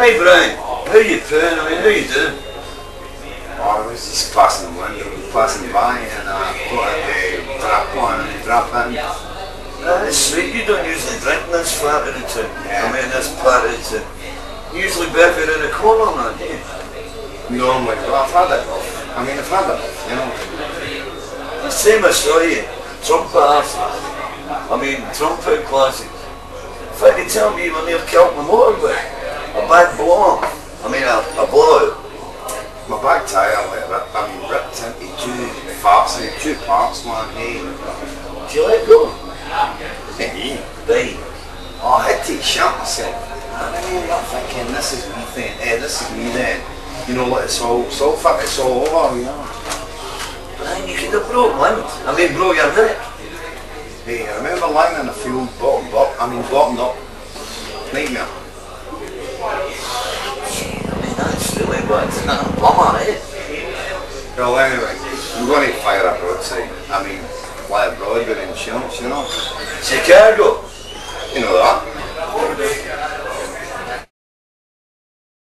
Hey Brian, how you doing? I mean, how you doing? Oh, I was just passing the window, passing by, and I got a drop on and drop in. That's sweet. You don't usually drink in this flat of the town. Yeah. I mean, this part of the town. You usually better in the corner, man, do you? Normally, well, I've had it. I mean, I've had it, you know. The same I saw you. Trump arses. I mean, Trump out classics. In fact, they tell me you were near killed my motorbike. A bad blow. I mean, a blowout. My back tyre, ripped into two parts, man, Did you let go? hey. Right. Oh, I had to shut myself. And I ended up thinking, this is me then, this is me then. You know, like it's all fit, it's all over, you know. Man, you could have broke limbs. I mean, broke your neck. Hey, I remember lying in the field, bottomed up, nightmare. I mean, that's really bad. It's not a bummer, eh? Well, anyway, I'm going to fire a broadside. I mean, fly abroad with insurance, you know. Chicago. You know that?